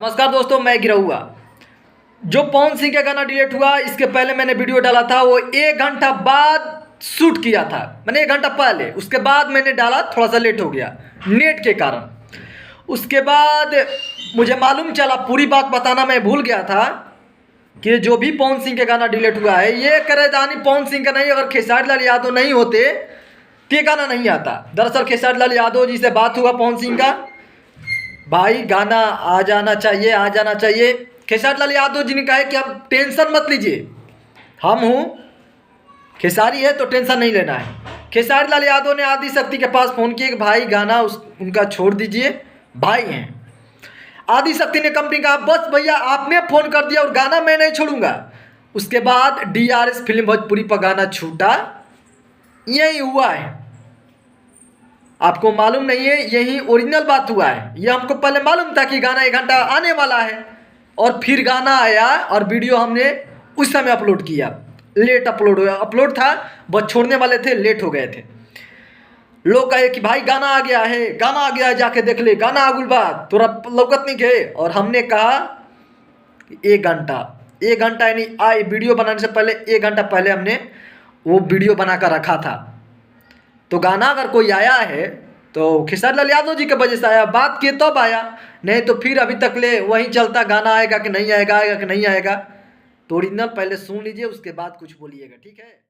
नमस्कार दोस्तों, मैं गिरहुआ। जो पवन सिंह का गाना डिलीट हुआ, इसके पहले मैंने वीडियो डाला था। वो 1 घंटा बाद शूट किया था, मैंने 1 घंटा पहले। उसके बाद मैंने डाला, थोड़ा सा लेट हो गया नेट के कारण। उसके बाद मुझे मालूम चला, पूरी बात बताना मैं भूल गया था कि जो भी पवन सिंह का गाना डिलीट हुआ है, ये करेदानी पवन सिंह का नहीं। अगर खेसारी लाल यादव नहीं होते तो ये गाना नहीं आता। दरअसल खेसारी लाल यादव जी से बात हुआ पवन सिंह का, भाई गाना आ जाना चाहिए, आ जाना चाहिए। खेसारी लाल यादव जी ने कहा कि आप टेंशन मत लीजिए, हम हूँ, खेसारी है तो टेंशन नहीं लेना है। खेसारी लाल यादव ने आदि शक्ति के पास फ़ोन किया कि भाई गाना उनका छोड़ दीजिए, भाई हैं। आदि शक्ति ने कंपनी कहा बस भैया आपने फ़ोन कर दिया और गाना मैं नहीं छोड़ूंगा। उसके बाद DRS फिल्म भोजपुरी पर गाना छूटा। यही हुआ है, आपको मालूम नहीं है, यही ओरिजिनल बात हुआ है। ये हमको पहले मालूम था कि गाना 1 घंटा आने वाला है, और फिर गाना आया और वीडियो हमने उस समय अपलोड किया। लेट अपलोड हुआ, अपलोड था बस छोड़ने वाले थे, लेट हो गए थे। लोग कहे कि भाई गाना आ गया है, गाना आ गया है, जाके देख ले, गाना आगुल बात तोरा लौकत नहीं गए। और हमने कहा 1 घंटा, 1 घंटा यानी आए वीडियो बनाने से पहले 1 घंटा पहले हमने वो वीडियो बना कर रखा था। तो गाना अगर कोई आया है तो खेसारी लाल यादव जी के वजह से आया, बात किए तब आया, नहीं तो फिर अभी तक ले वहीं चलता, गाना आएगा कि नहीं आएगा, आएगा कि नहीं आएगा। तो ओरिजिनल पहले सुन लीजिए, उसके बाद कुछ बोलिएगा, ठीक है।